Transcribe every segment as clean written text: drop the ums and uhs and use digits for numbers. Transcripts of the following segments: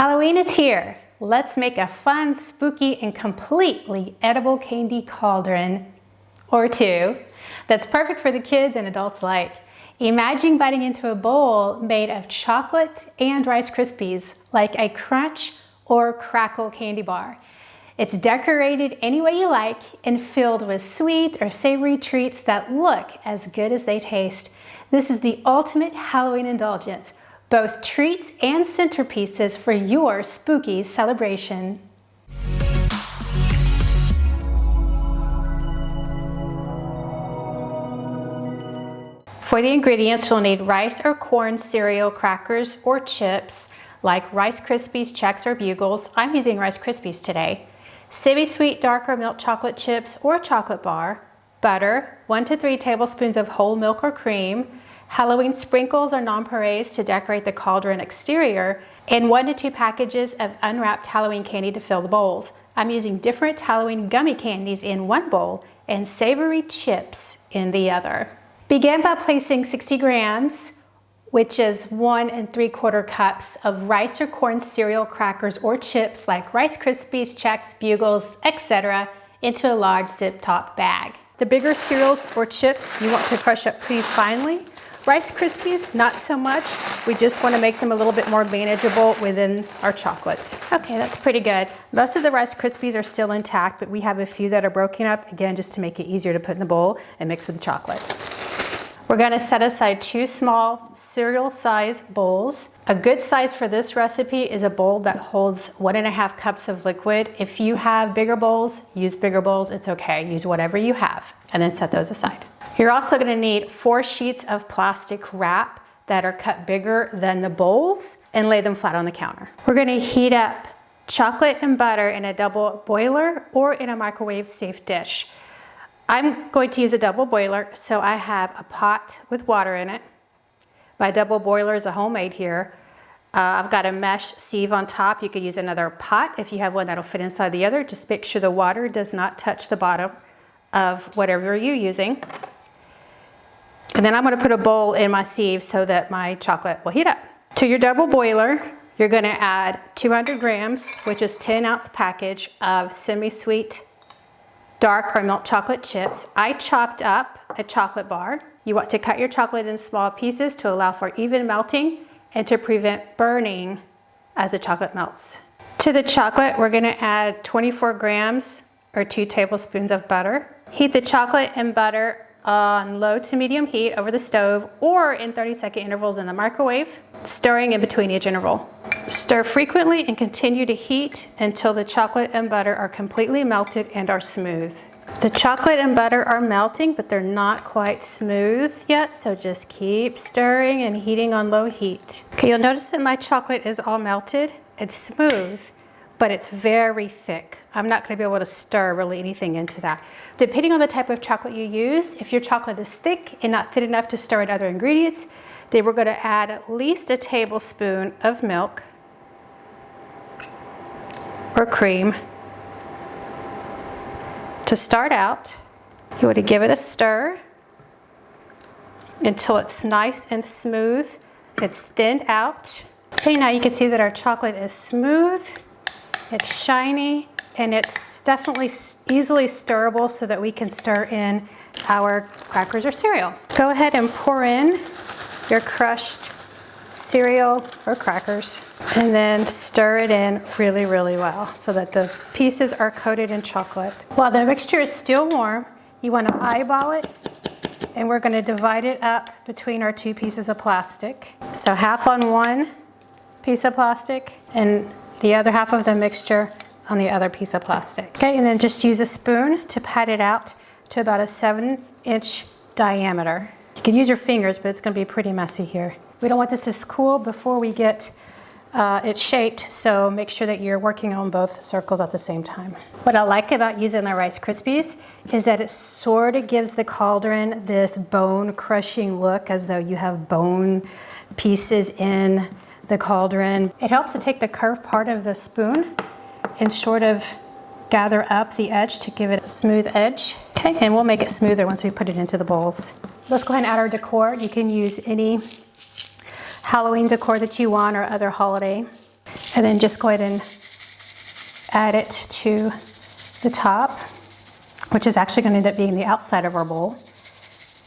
Halloween is here. Let's make a fun, spooky, and completely edible candy cauldron or two that's perfect for the kids and adults alike. Imagine biting into a bowl made of chocolate and Rice Krispies, like a Crunch or Krackel candy bar. It's decorated any way you like and filled with sweet or savory treats that look as good as they taste. This is the ultimate Halloween indulgence, both treats and centerpieces for your spooky celebration. For the ingredients, you'll need rice or corn cereal, crackers or chips like Rice Krispies, Chex, or Bugles. I'm using Rice Krispies today. Semi-sweet dark or milk chocolate chips or chocolate bar, butter, 1 to 3 tablespoons of whole milk or cream, Halloween sprinkles or nonpareils to decorate the cauldron exterior, and 1 to 2 packages of unwrapped Halloween candy to fill the bowls. I'm using different Halloween gummy candies in one bowl and savory chips in the other. Begin by placing 60 grams, which is 1 3/4 cups of rice or corn cereal, crackers, or chips like Rice Krispies, Chex, Bugles, etc. into a large zip-top bag. The bigger cereals or chips you want to crush up pretty finely. Rice Krispies, not so much. We just want to make them a little bit more manageable within our chocolate. Okay, that's pretty good. Most of the Rice Krispies are still intact, but we have a few that are broken up, again, just to make it easier to put in the bowl and mix with the chocolate. We're going to set aside 2 small cereal size bowls. A good size for this recipe is a bowl that holds 1.5 cups of liquid. If you have bigger bowls, use bigger bowls. It's okay. Use whatever you have and then set those aside. You're also going to need 4 sheets of plastic wrap that are cut bigger than the bowls and lay them flat on the counter. We're going to heat up chocolate and butter in a double boiler or in a microwave safe dish. I'm going to use a double boiler, so I have a pot with water in it. My double boiler is a homemade here. I've got a mesh sieve on top. You could use another pot if you have one that'll fit inside the other. Just make sure the water does not touch the bottom of whatever you're using. And then I'm going to put a bowl in my sieve so that my chocolate will heat up. To your double boiler, you're going to add 200 grams, which is 10-ounce package of semi-sweet dark or milk chocolate chips. I chopped up a chocolate bar. You want to cut your chocolate in small pieces to allow for even melting and to prevent burning as the chocolate melts. To the chocolate, we're going to add 24 grams or 2 tablespoons of butter. Heat the chocolate and butter on low to medium heat over the stove or in 30-second intervals in the microwave, stirring in between each interval. Stir frequently and continue to heat until the chocolate and butter are completely melted and are smooth. The chocolate and butter are melting, but they're not quite smooth yet, so just keep stirring and heating on low heat. Okay, you'll notice that my chocolate is all melted. It's smooth, but it's very thick. I'm not going to be able to stir really anything into that. Depending on the type of chocolate you use, if your chocolate is thick and not thin enough to stir in other ingredients, then we're going to add at least a tablespoon of milk or cream. To start out, you want to give it a stir until it's nice and smooth. It's thinned out. Okay, now you can see that our chocolate is smooth, it's shiny, and it's definitely easily stirrable so that we can stir in our crackers or cereal. Go ahead and pour in your crushed cereal or crackers and then stir it in really, really well so that the pieces are coated in chocolate. While the mixture is still warm, you want to eyeball it, and we're going to divide it up between our 2 pieces of plastic. So half on one piece of plastic and the other half of the mixture on the other piece of plastic. Okay, and then just use a spoon to pat it out to about a 7-inch diameter. You can use your fingers, but it's going to be pretty messy here. We don't want this to cool before we get it shaped, so make sure that you're working on both circles at the same time. What I like about using the Rice Krispies is that it sort of gives the cauldron this bone-crushing look, as though you have bone pieces in the cauldron. It helps to take the curved part of the spoon and sort of gather up the edge to give it a smooth edge. Okay, and we'll make it smoother once we put it into the bowls. Let's go ahead and add our decor. You can use any Halloween decor that you want or other holiday. And then just go ahead and add it to the top, which is actually going to end up being the outside of our bowl.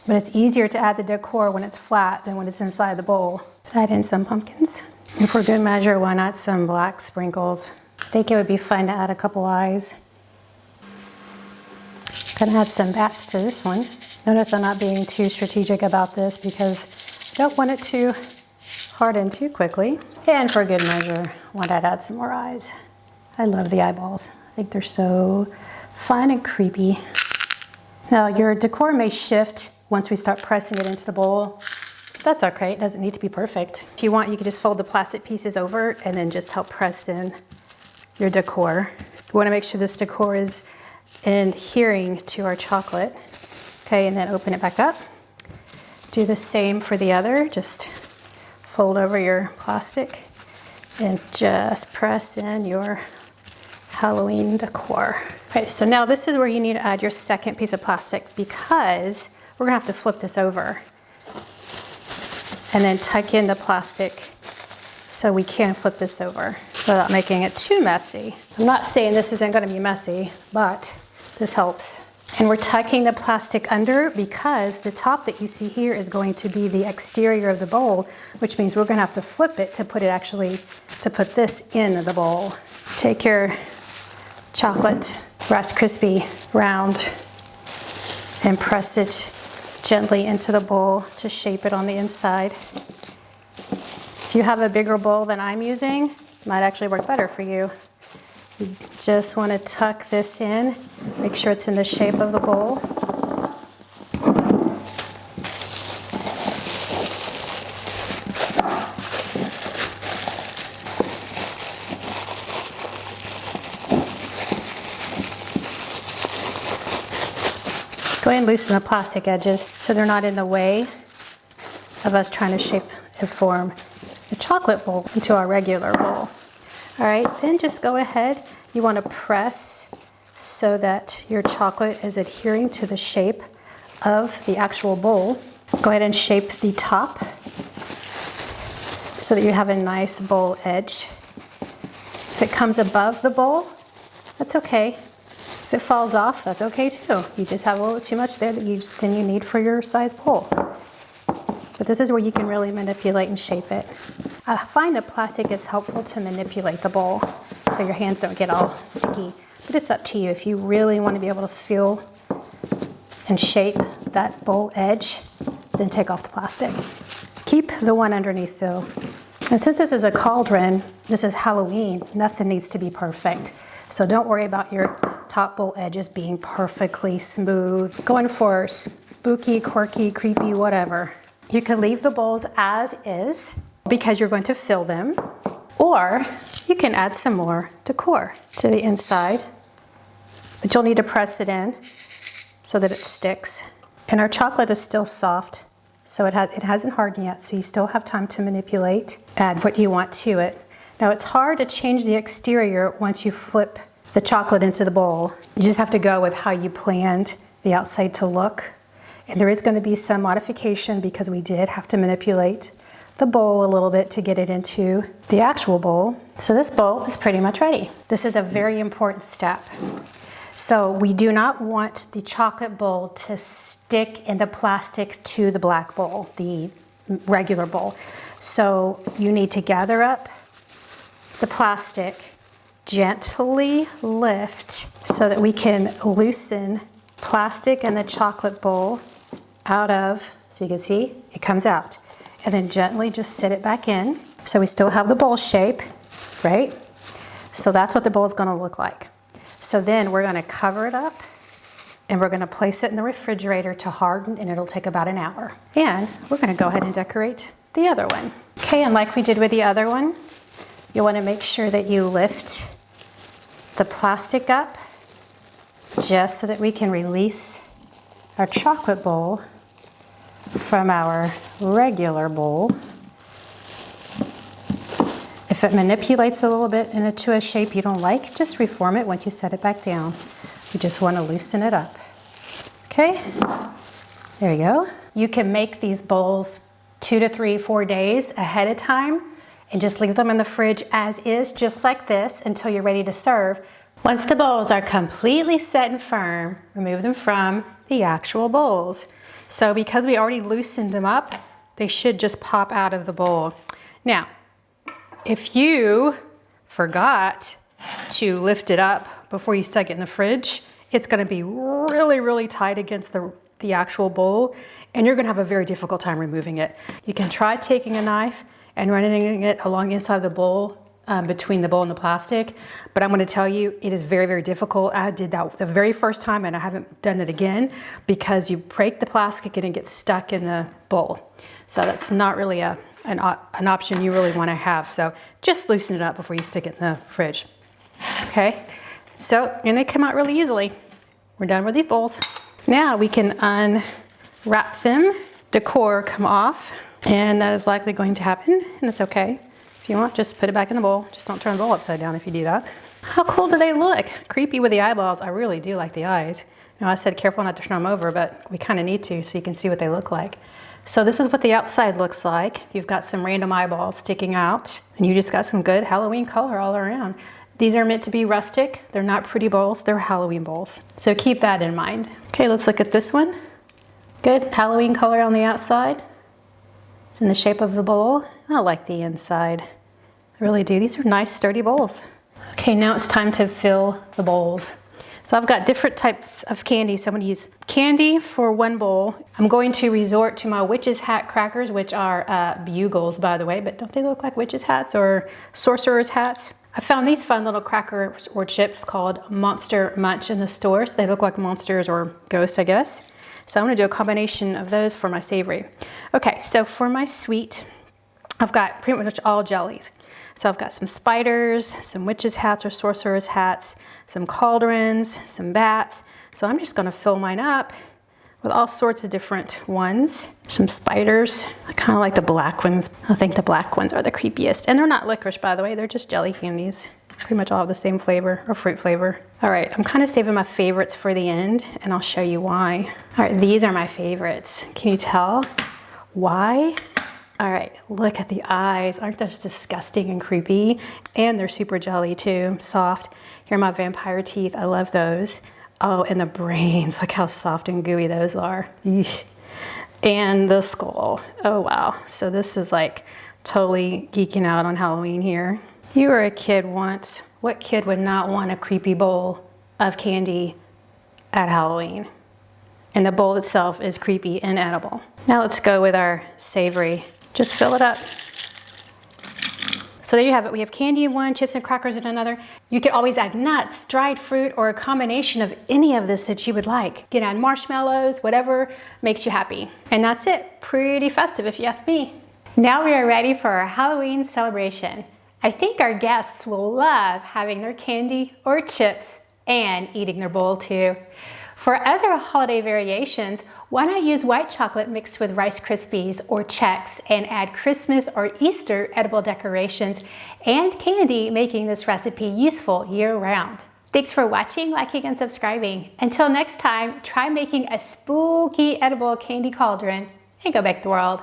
But it's easier to add the decor when it's flat than when it's inside the bowl. Add in some pumpkins. And for good measure, why not some black sprinkles? I think it would be fun to add a couple eyes. Gonna add some bats to this one. Notice I'm not being too strategic about this because I don't want it to harden too quickly. And for good measure, why not add some more eyes? I love the eyeballs. I think they're so fun and creepy. Now your decor may shift once we start pressing it into the bowl. That's okay, it doesn't need to be perfect. If you want, you can just fold the plastic pieces over and then just help press in your decor. You wanna make sure this decor is adhering to our chocolate. Okay, and then open it back up. Do the same for the other. Just fold over your plastic and just press in your Halloween decor. Okay, so now this is where you need to add your second piece of plastic because we're gonna have to flip this over and then tuck in the plastic so we can flip this over without making it too messy. I'm not saying this isn't gonna be messy, but this helps. And we're tucking the plastic under because the top that you see here is going to be the exterior of the bowl, which means we're gonna have to flip it to put this in the bowl. Take your chocolate Rice Krispie round and press it gently into the bowl to shape it on the inside. If you have a bigger bowl than I'm using, it might actually work better for you. You just want to tuck this in, make sure it's in the shape of the bowl. Go ahead and loosen the plastic edges so they're not in the way of us trying to shape and form the chocolate bowl into our regular bowl. All right, then just go ahead. You want to press so that your chocolate is adhering to the shape of the actual bowl. Go ahead and shape the top so that you have a nice bowl edge. If it comes above the bowl, that's okay. If it falls off, that's okay too. You just have a little too much there than you need for your size bowl. But this is where you can really manipulate and shape it. I find that plastic is helpful to manipulate the bowl so your hands don't get all sticky. But it's up to you. If you really want to be able to feel and shape that bowl edge, then take off the plastic. Keep the one underneath though. And since this is a cauldron, this is Halloween, nothing needs to be perfect. So don't worry about your top bowl edges being perfectly smooth. Going for spooky, quirky, creepy, whatever. You can leave the bowls as is because you're going to fill them, or you can add some more decor to the inside, but you'll need to press it in so that it sticks. And our chocolate is still soft, so it hasn't hardened yet, so you still have time to manipulate, add what you want to it. Now it's hard to change the exterior once you flip the chocolate into the bowl. You just have to go with how you planned the outside to look. And there is going to be some modification because we did have to manipulate the bowl a little bit to get it into the actual bowl. So this bowl is pretty much ready. This is a very important step. So we do not want the chocolate bowl to stick in the plastic to the black bowl, the regular bowl. So you need to gather up the plastic, gently lift so that we can loosen plastic and the chocolate bowl out of, so you can see, it comes out. And then gently just sit it back in. So we still have the bowl shape, right? So that's what the bowl is gonna look like. So then we're gonna cover it up and we're gonna place it in the refrigerator to harden, and it'll take about an hour. And we're gonna go ahead and decorate the other one. Okay, and like we did with the other one, you wanna make sure that you lift the plastic up just so that we can release our chocolate bowl from our regular bowl. If it manipulates a little bit into a shape you don't like, just reform it once you set it back down. You just want to loosen it up. Okay, there you go. You can make these bowls 2 to 3, 4 days ahead of time and just leave them in the fridge as is, just like this, until you're ready to serve. Once the bowls are completely set and firm, remove them from the actual bowls. So because we already loosened them up, they should just pop out of the bowl. Now, if you forgot to lift it up before you stuck it in the fridge, it's gonna be really, really tight against the actual bowl, and you're gonna have a very difficult time removing it. You can try taking a knife and running it along the inside of the bowl, between the bowl and the plastic, but I'm gonna tell you, it is very, very difficult. I did that the very first time and I haven't done it again because you break the plastic and it gets stuck in the bowl. So that's not really an option you really wanna have. So just loosen it up before you stick it in the fridge. Okay, so, and they come out really easily. We're done with these bowls. Now we can unwrap them. Decor come off, and that is likely going to happen, and it's okay. If you want, just put it back in the bowl. Just don't turn the bowl upside down if you do that. How cool do they look? Creepy with the eyeballs. I really do like the eyes. Now I said careful not to turn them over, but we kind of need to so you can see what they look like. So this is what the outside looks like. You've got some random eyeballs sticking out, and you just got some good Halloween color all around. These are meant to be rustic. They're not pretty bowls, they're Halloween bowls. So keep that in mind. Okay, let's look at this one. Good Halloween color on the outside. It's in the shape of the bowl. I like the inside. I really do. These are nice, sturdy bowls. Okay, now it's time to fill the bowls. So I've got different types of candy. So I'm gonna use candy for one bowl. I'm going to resort to my witch's hat crackers, which are bugles, by the way, but don't they look like witch's hats or sorcerer's hats? I found these fun little crackers or chips called Monster Munch in the stores. They look like monsters or ghosts, I guess. So I'm gonna do a combination of those for my savory. Okay, so for my sweet, I've got pretty much all jellies. So I've got some spiders, some witches' hats or sorcerer's hats, some cauldrons, some bats. So I'm just gonna fill mine up with all sorts of different ones. Some spiders. I kind of like the black ones. I think the black ones are the creepiest. And they're not licorice, by the way. They're just jelly candies. Pretty much all have the same flavor or fruit flavor. All right, I'm kind of saving my favorites for the end, and I'll show you why. All right, these are my favorites. Can you tell why? All right, look at the eyes. Aren't those disgusting and creepy? And they're super jelly too, soft. Here are my vampire teeth. I love those. Oh, and the brains. Look how soft and gooey those are. Eesh. And the skull. Oh, wow. So this is like totally geeking out on Halloween here. You were a kid once. What kid would not want a creepy bowl of candy at Halloween? And the bowl itself is creepy and edible. Now let's go with our savory. Just fill it up. So there you have it. We have candy in one, chips and crackers in another. You could always add nuts, dried fruit, or a combination of any of this that you would like. You can add marshmallows, whatever makes you happy. And that's it. Pretty festive if you ask me. Now we are ready for our Halloween celebration. I think our guests will love having their candy or chips and eating their bowl too. For other holiday variations, why not use white chocolate mixed with Rice Krispies or Chex and add Christmas or Easter edible decorations and candy, making this recipe useful year-round. Thanks for watching, liking, and subscribing. Until next time, try making a spooky edible candy cauldron and go bake the world.